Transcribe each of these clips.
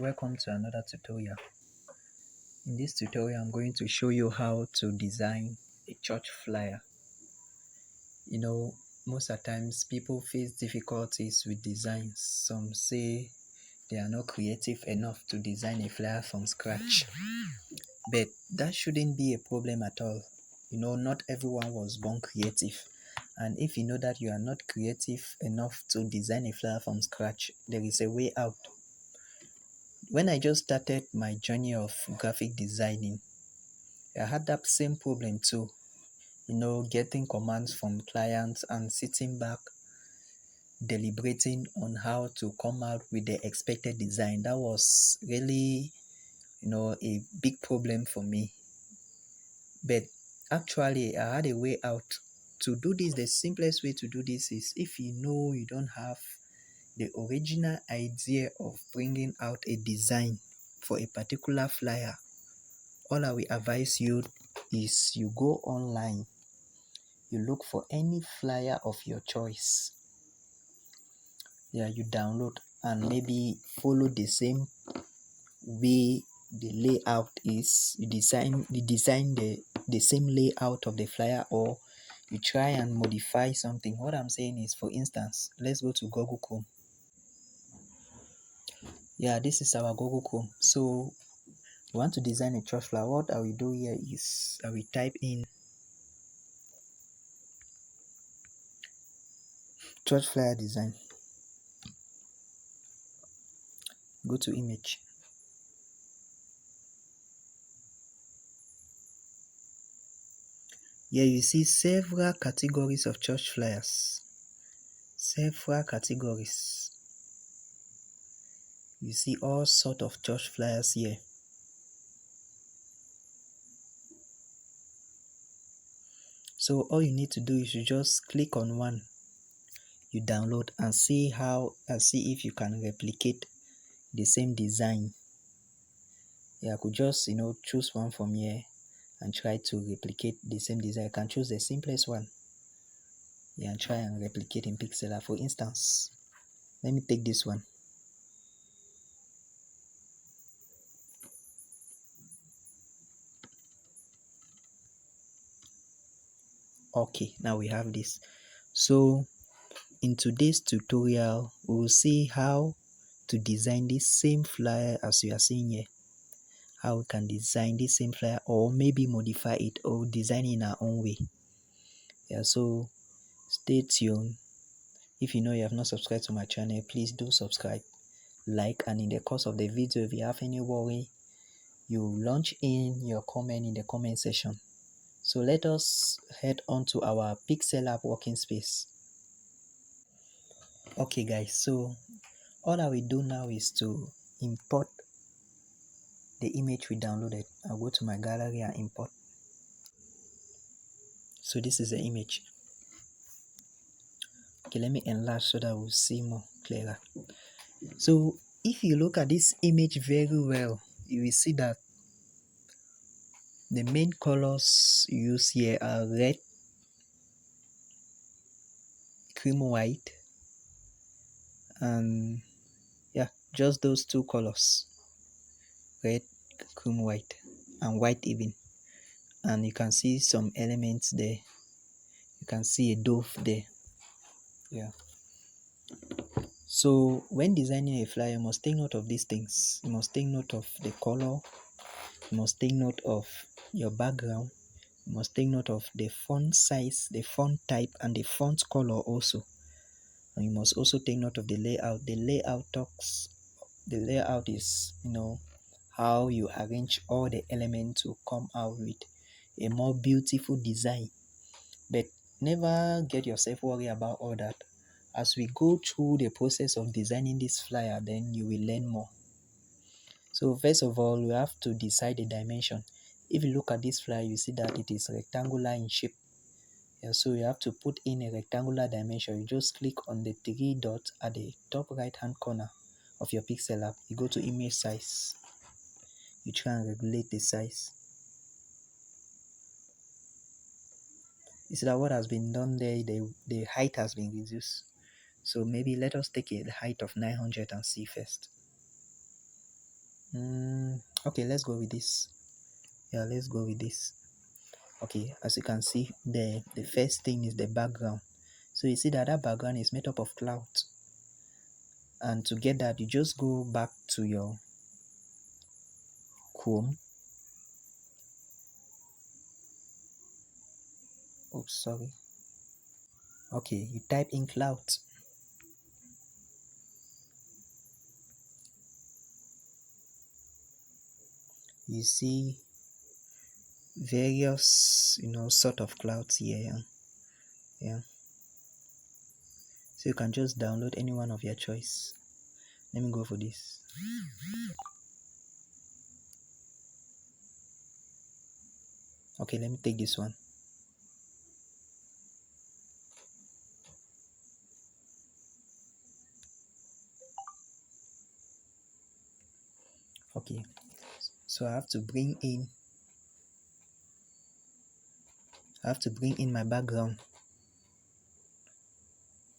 welcome to another tutorial. In this tutorial I'm going to show you how to design a church flyer. Most of the times people face difficulties with designs. Some say they are not creative enough to design a flyer from scratch, but that shouldn't be a problem at all. Not everyone was born creative, and if you know that you are not creative enough to design a flyer from scratch, there is a way out. When I just started my journey of graphic designing, I had that same problem too. Getting commands from clients and sitting back, deliberating on how to come out with the expected design. That was really, a big problem for me. But actually, I had a way out to do this. The simplest way to do this is if you don't have the original idea of bringing out a design for a particular flyer, all I will advise you is you go online, you look for any flyer of your choice. You download and maybe follow the same way the layout is. You design the same layout of the flyer, or you try and modify something. What I'm saying is, for instance, let's go to Google Chrome. This is our Google Chrome. So we want to design a church flyer. What I will do here is I will type in church flyer design. Go to image. Here you see several categories of church flyers. Several categories. You see all sort of church flyers here. So all you need to do is you just click on one, you download and see if you can replicate the same design. I could just choose one from here and try to replicate the same design. I can choose the simplest one and try and replicate in pixellab. For instance, let me take this one. Okay, now we have this. So in today's tutorial, we will see how to design this same flyer as you are seeing here. How we can design this same flyer, or maybe modify it, or design in our own way. So stay tuned. If you have not subscribed to my channel, please do subscribe, like, and in the course of the video, if you have any worry, you launch in your comment in the comment section. So let us head on to our pixellab working space. Okay guys, so all I will do now is to import the image we downloaded. I'll go to my gallery and import. So this is the image. Okay, let me enlarge so that we'll see more clearer. So if you look at this image very well, you will see that the main colors used here are red, cream white, and just those two colors, red, cream white, and white even. And you can see some elements there. You can see a dove there. So when designing a flyer, you must take note of these things. You must take note of the color. You must take note of your background. You must take note of the font size, the font type, and the font color also. And you must also take note of the layout. The layout is how you arrange all the elements to come out with a more beautiful design. But never get yourself worried about all that. As we go through the process of designing this flyer, then you will learn more. So first of all, we have to decide the dimension. If you look at this flyer, you see that it is rectangular in shape. So you have to put in a rectangular dimension. You just click on the three dots at the top right hand corner of your pixel app. You go to image size. You try and regulate the size. You see that what has been done there, the height has been reduced. So maybe let us take a height of 900 and see first. Okay, let's go with this. Yeah, let's go with this. Okay, as you can see, the first thing is the background. So you see that background is made up of clouds, and to get that, you just go back to your Chrome. Oops, sorry. Okay, you type in clouds. You see various sort of clouds here. Yeah, so you can just download any one of your choice. Let me go for this. Okay, let me take this one. Okay, so I have to bring in my background.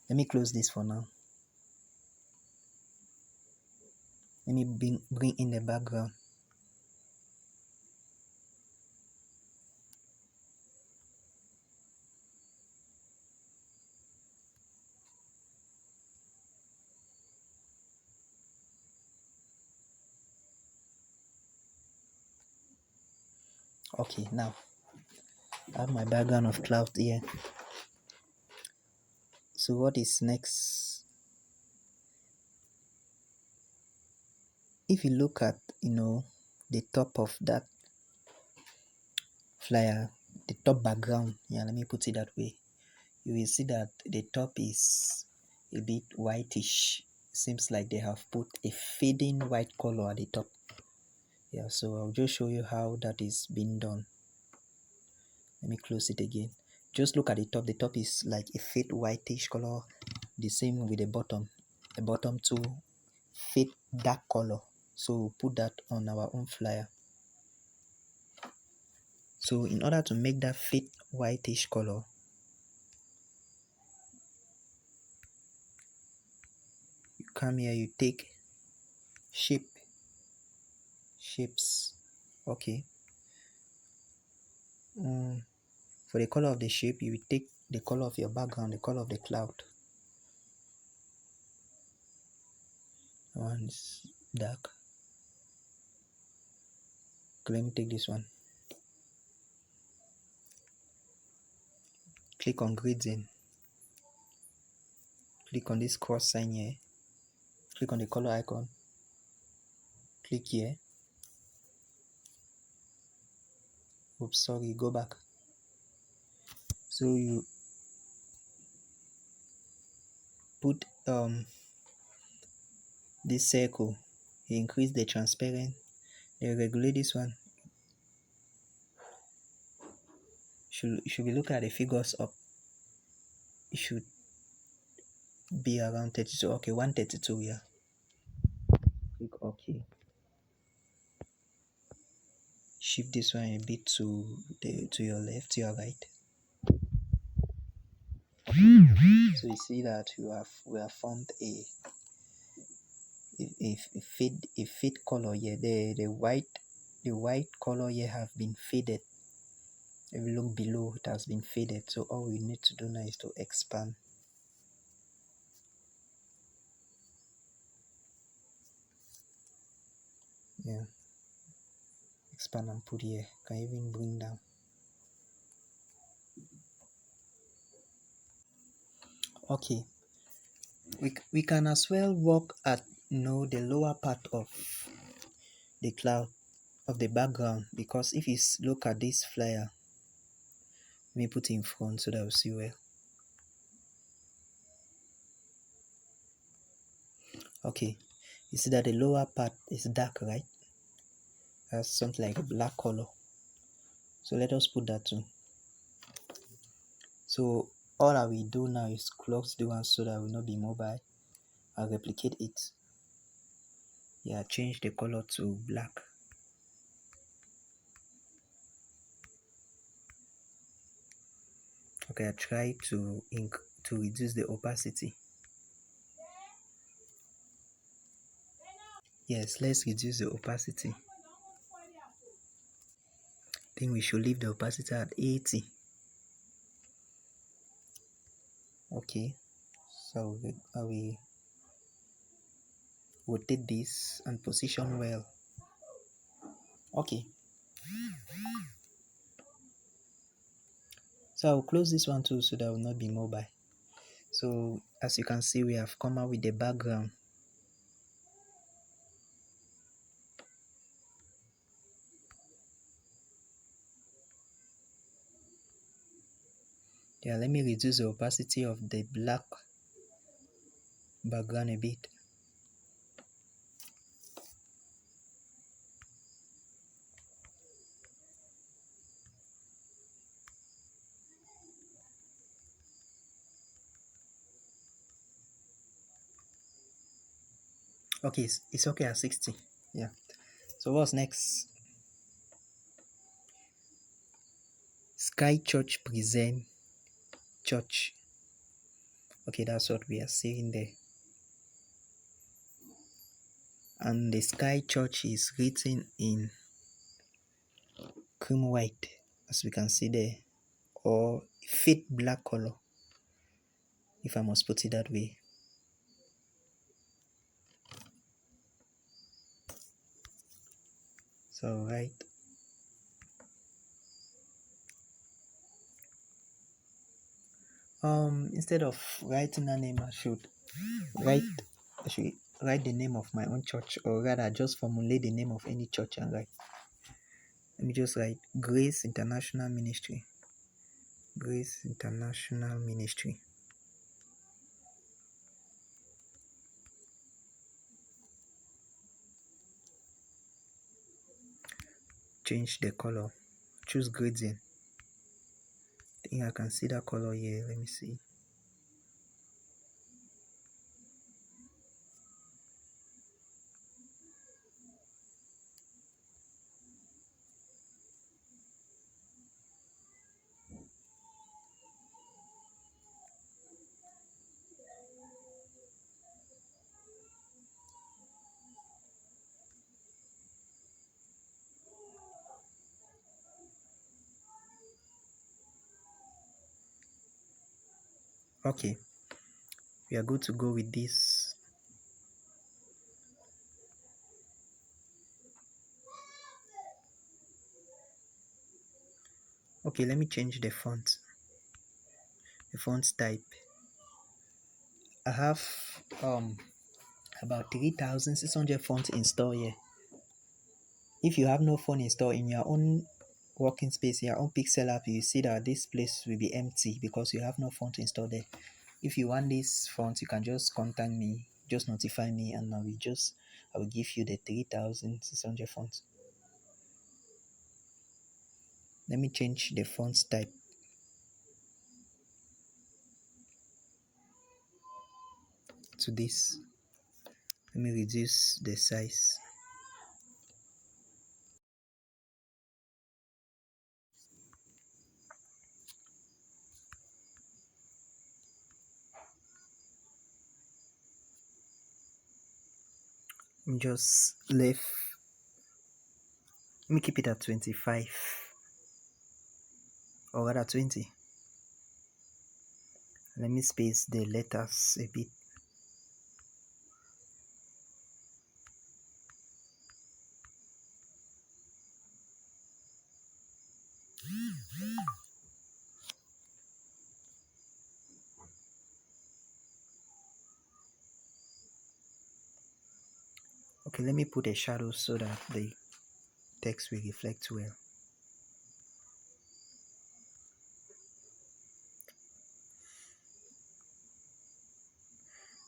Let me close this for now. Let me bring in the background. Okay, now I have my background of cloud here. So what is next? If you look at the top of that flyer, the top background, yeah, let me put it that way, you will see that the top is a bit whitish. Seems like they have put a fading white color at the top. Yeah, so I'll just show you how that is being done. Let me close it again. Just look at the top. The top is like a fade whitish color. The same with the bottom too, fade dark color. So we'll put that on our own flyer. So in order to make that fade whitish color, you come here, you take shapes. Okay. For the color of the shape, you will take the color of your background, the color of the cloud. One is dark. Okay, let me take this one. Click on gradient. Click on this cross sign here. Click on the color icon. Click here. Oops, sorry, go back. So you put this circle, you increase the transparent, you regulate this one. Should be looking at the figures up. It should be around 32. Okay, 132. Yeah. Click OK. Shift this one a bit to your left, to your right. So you see that we have formed a fade color here. The white color here have been faded. If you look below, it has been faded. So all we need to do now is to expand. Yeah, expand and put here. Can even bring down. Okay, we can as well work at the lower part of the cloud of the background, because if you look at this flyer, let me put it in front so that we'll see well. Okay, you see that the lower part is dark, right? That's something like a black color. So let us put that too. So all I will do now is close the one so that it will not be mobile. I'll replicate it. Yeah, change the color to black. Okay, I try to reduce the opacity. Yes, let's reduce the opacity. I think we should leave the opacity at 80. Okay, so we rotate this and position well. Okay, so I'll close this one too so that will not be mobile. So as you can see, we have come out with the background. Yeah, let me reduce the opacity of the black background a bit. Okay, it's okay at 60. Yeah, so what's next? Sky Church present church. Okay, that's what we are saying there. And the Sky Church is written in cream white, as we can see there, or fade black color, if I must put it that way. So right, instead of writing a name, I should write the name of my own church, or rather just formulate the name of any church and write. Let me just write Grace International Ministry. Grace International Ministry. Change the color. Choose gradient. I think I can see that color here. Let me see. Okay, we are good to go with this. Okay, let me change the font type. I have about 3,600 fonts installed here. If you have no font installed in your own working space, your own pixellab, you see that this place will be empty because you have no font installed there. If you want this font, you can just contact me, just notify me, and I will give you the 3,600 fonts. Let me change the font type to this. Let me reduce the size. Just left. Let me keep it at 25, or rather 20. Let me space the letters a bit. Okay, let me put a shadow so that the text will reflect well.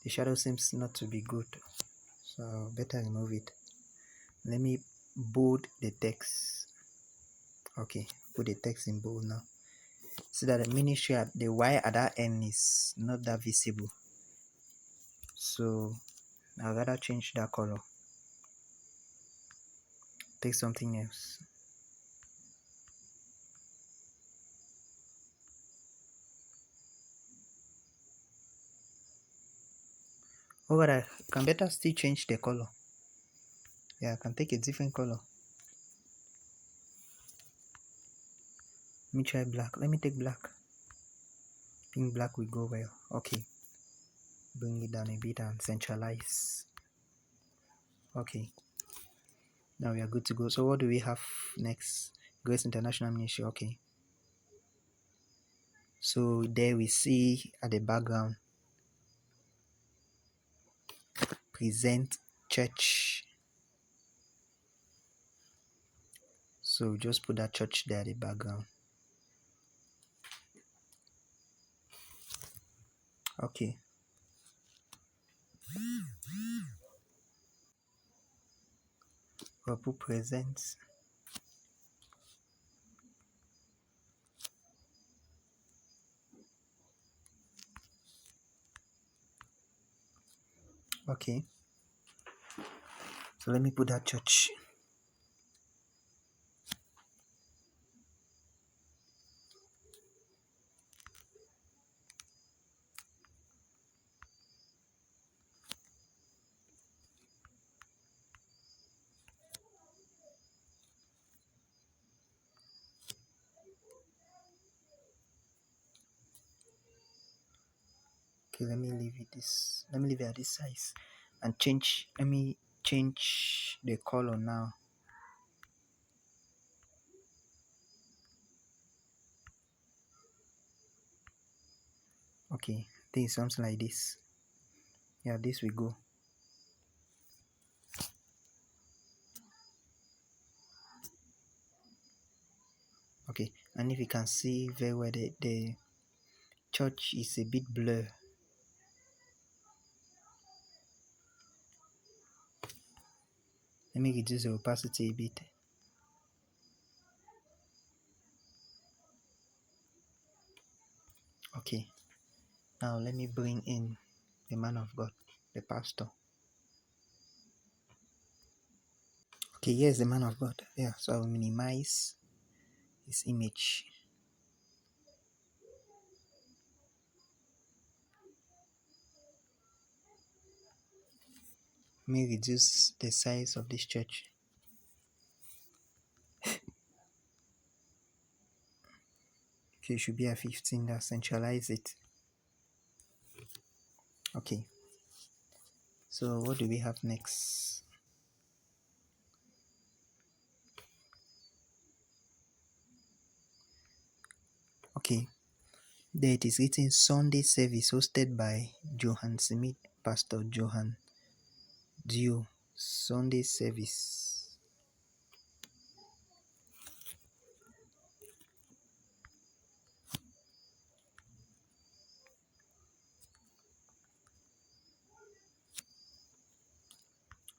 The shadow seems not to be good, so better remove it. Let me bold the text. Okay, put the text in bold now, so that the ministry at the Y at that end is not that visible. So I'd rather change that color. Take something else. Or I can better still change the color. Yeah, I can take a different color. Let me try black. Let me take black. I think black will go well. Okay. Bring it down a bit and centralize. Okay. Now we are good to go. So what do we have next? Grace International Ministry. Okay. So there we see at the background, present church. So just put that church there at the background. Okay. We'll put present. Okay. So let me put that church. Okay, let me leave it this. Let me leave it at this size and change. Let me change the color now. Okay, I think something like this. Yeah, this will go. Okay, and if you can see very well, the church is a bit blur. Let me reduce the opacity a bit. Okay, now let me bring in the man of God, the pastor. Okay, here's the man of God. Yeah, so I'll minimize his image. Let me reduce the size of this church. Okay, it should be at 15. That centralize it. Okay, so what do we have next? Okay, there it is written Sunday service hosted by Johan Smith, Pastor Johan Dio. Sunday service.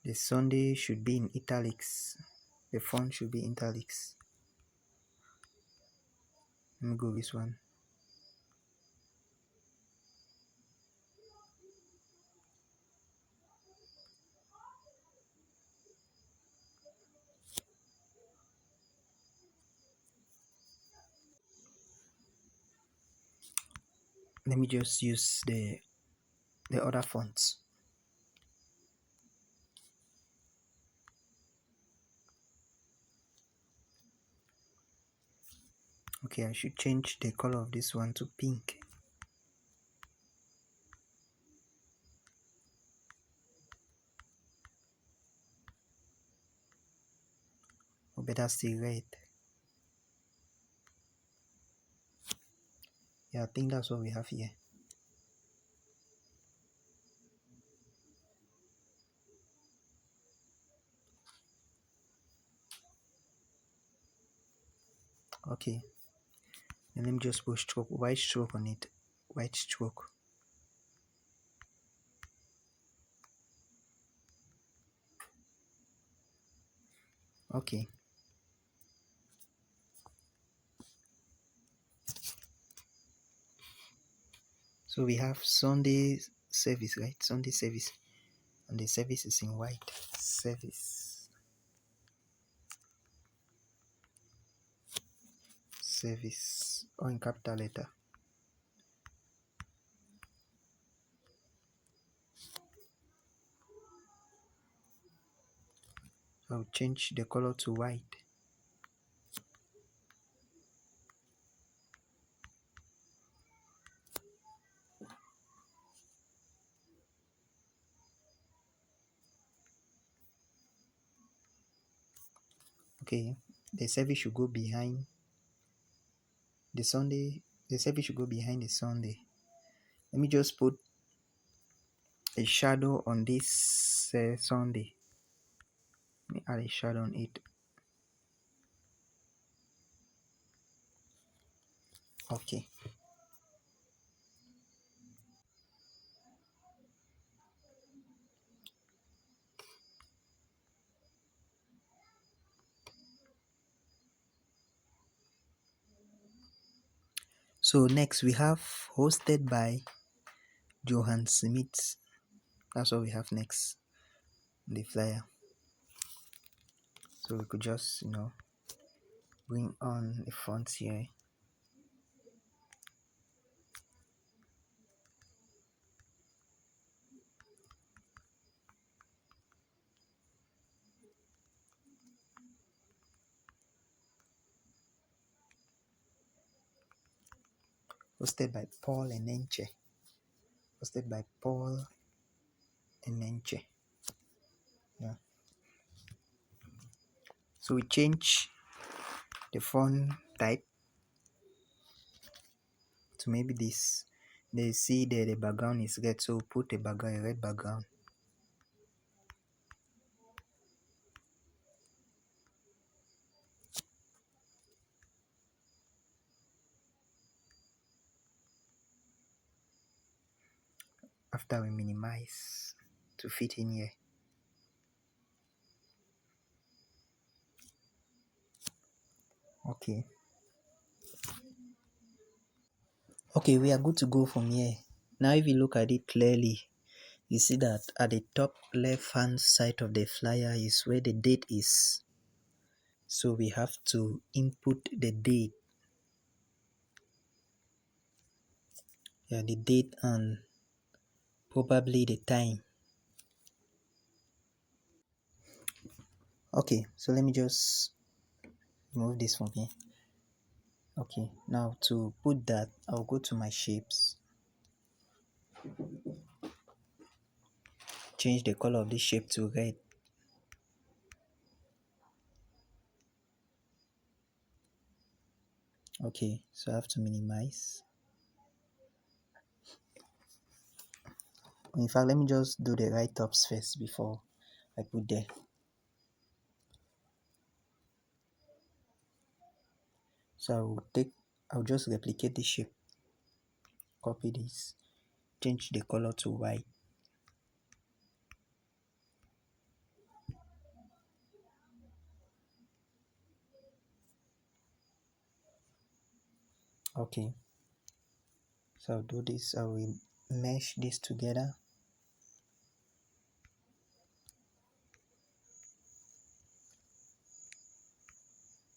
The Sunday should be in italics. The font should be italics. Let me go with this one. Let me just use the other fonts. Okay, I should change the color of this one to pink. Or better still, red. Yeah, I think that's what we have here. Okay, and let me just put stroke, white stroke on it. White stroke. Okay. So we have Sunday service, right? Sunday service. And the service is in white. Service. Service. Or in capital letter. I'll change the color to white. Okay, the survey should go behind the Sunday. The survey should go behind the Sunday. Let me just put a shadow on this Sunday. Let me add a shadow on it. Okay. So next we have hosted by Johan Smith. That's what we have next on the flyer. So we could just bring on the fonts here. Hosted by Paul Enenche. Hosted by Paul Enenche. Yeah. So we change the font type to maybe this. They see that the background is red, so put a red background. After we minimize to fit in here. Okay. Okay, we are good to go from here. Now if you look at it clearly, you see that at the top left hand side of the flyer is where the date is. So we have to input the date. Yeah, the date and probably the time. Okay, so let me just remove this from here. Okay, now to put that, I'll go to my shapes. Change the color of this shape to red. Okay, so I have to minimize. In fact, let me just do the write-ups first before I put there. So I'll just replicate the shape, copy this, change the color to white. Okay, so I'll do this, I will mesh this together.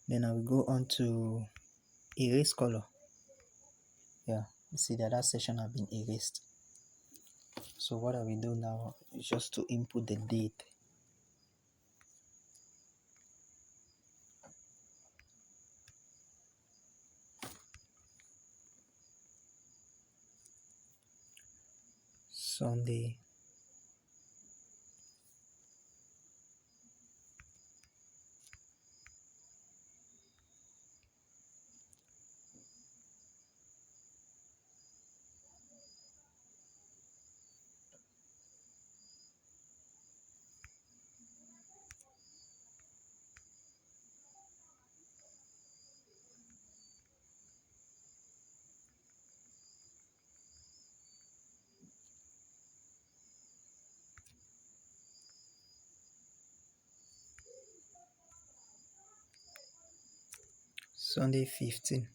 Then I will go on to erase color. Yeah, you see that section has been erased. So what I will do now is just to input the date. Sunday. Sunday 15.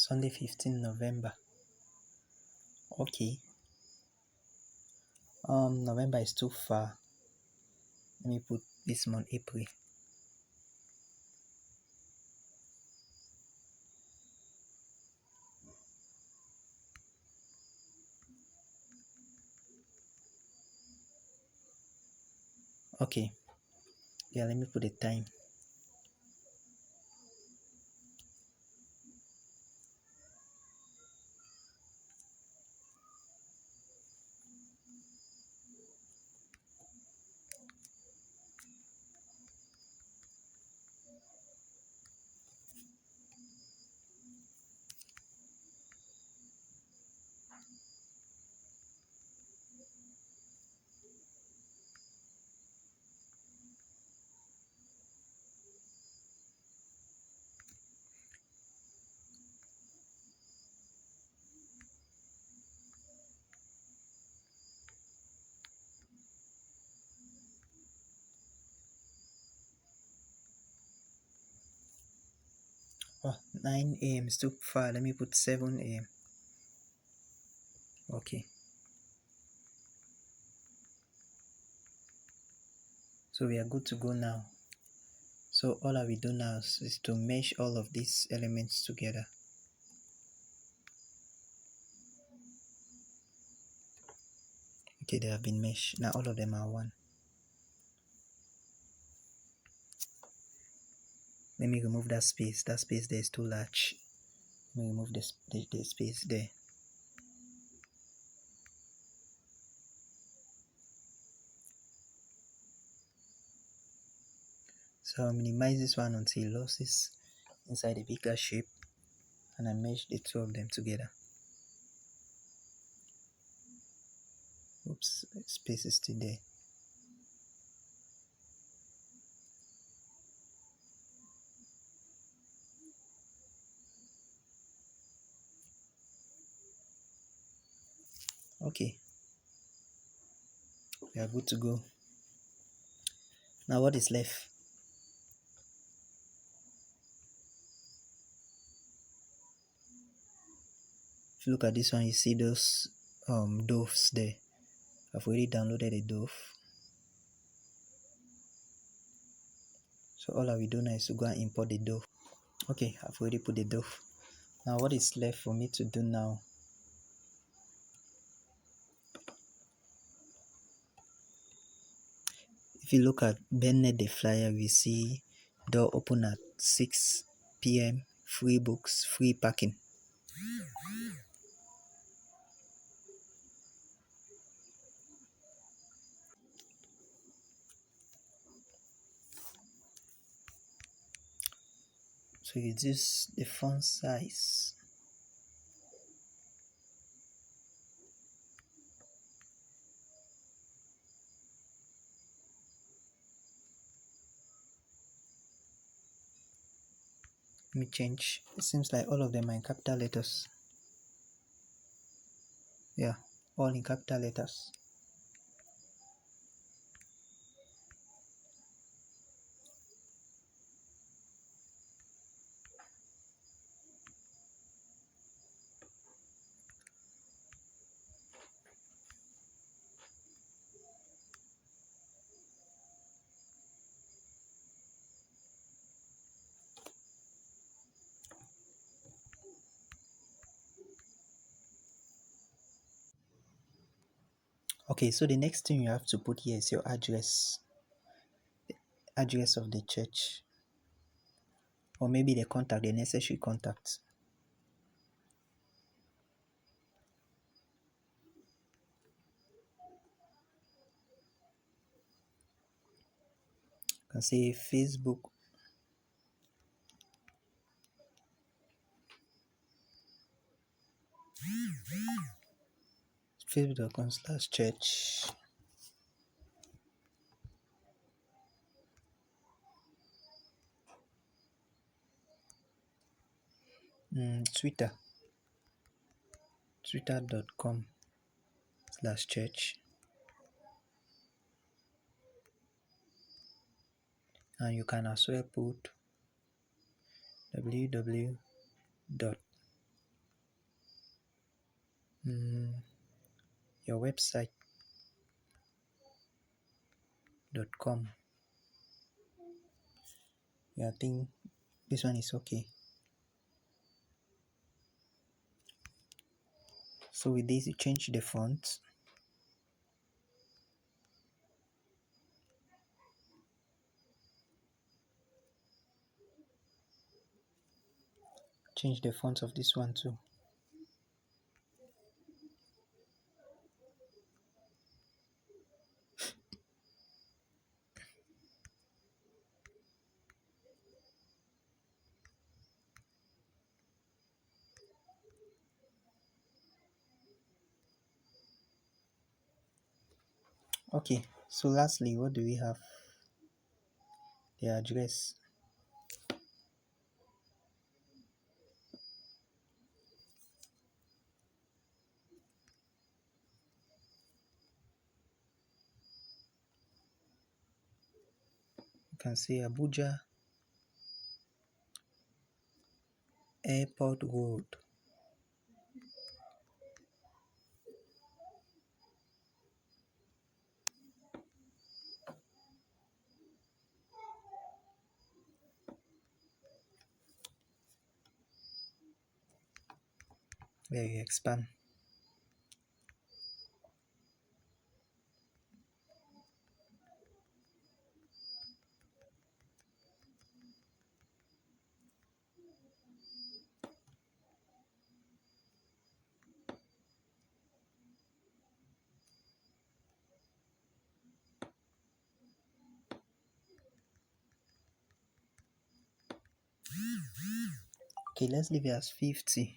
Sunday 15 November. Okay. November is too far. Let me put this month April. Okay. Yeah, let me put the time. Oh, 9 a.m. is too far. Let me put 7 a.m. Okay. So we are good to go now. So all I will do now is to mesh all of these elements together. Okay, they have been meshed. Now all of them are one. Let me remove that space. That space there is too large. Let me remove the space there. So I'll minimize this one until it loses inside the bigger shape, and I mesh the two of them together. Oops, space is still there. Okay, we are good to go. Now what is left? If you look at this one, you see those doves there. I've already downloaded a dove. So all I will do now is to go and import the dove. Okay, I've already put the dove. Now what is left for me to do now? If you look at Bennett the flyer, we see door open at 6 p.m. Free books, free parking. So reduce the font size. Let me change. It seems like all of them are in capital letters. Yeah, all in capital letters. Okay, so the next thing you have to put here is your address. Address of the church. Or maybe the necessary contacts. You can say Facebook. Facebook.com/church. Twitter. Twitter.com/church. And you can as well put www.church your website.com. Yeah, I think this one is okay. So with this, you change the font. Change the font of this one too. Okay, so lastly, what do we have? The address. You can say Abuja Airport Road. Where you expand. Okay, let's leave it as 50.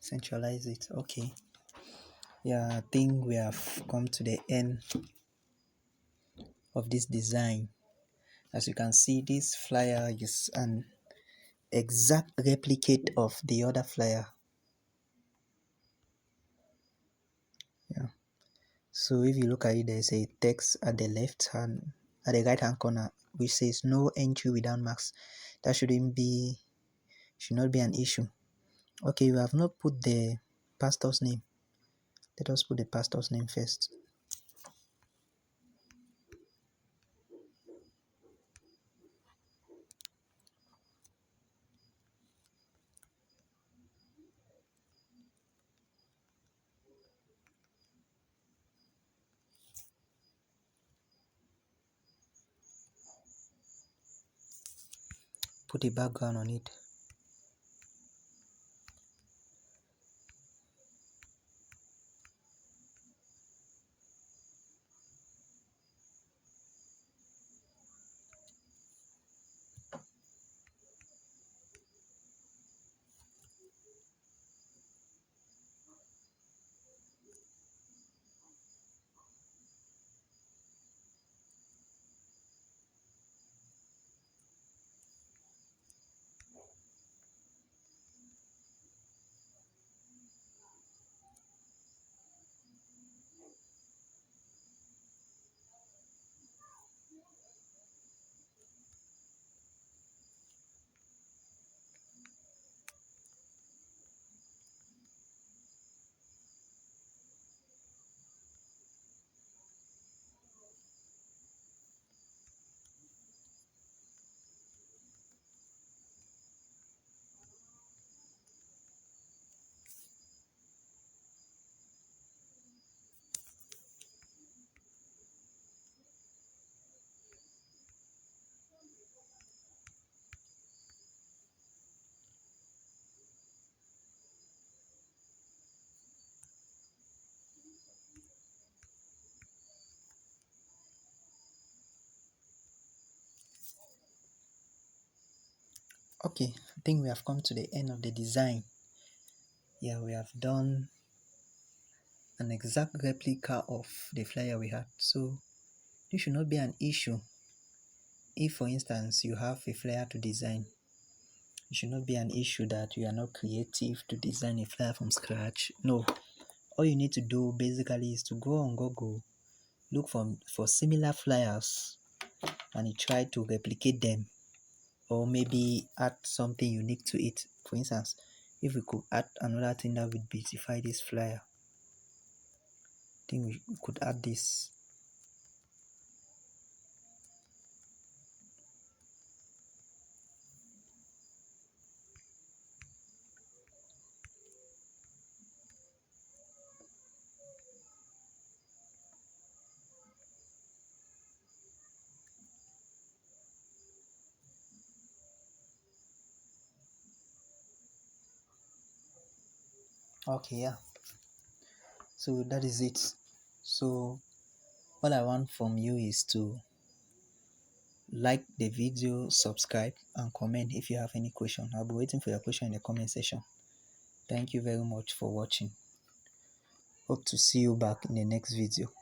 Centralize it. Okay. Yeah, I think we have come to the end of this design. As you can see, this flyer is an exact replicate of the other flyer. Yeah. So if you look at it, there's a text at the right hand corner, which says no entry without marks. That should not be an issue. Okay, you have not put the pastor's name. Let us put the pastor's name first. Put a background on it. Okay, I think we have come to the end of the design. Yeah, we have done an exact replica of the flyer we had. So this should not be an issue. If for instance you have a flyer to design, it should not be an issue that you are not creative to design a flyer from scratch. No, all you need to do basically is to go on Google, look for similar flyers, and you try to replicate them, or maybe add something unique to it. For instance, if we could add another thing that would beautify this flyer, I think we could add this. Okay, yeah, so that is it. So all I want from you is to like the video, subscribe, and comment if you have any question. I'll be waiting for your question in the comment section. Thank you very much for watching. Hope to see you back in the next video.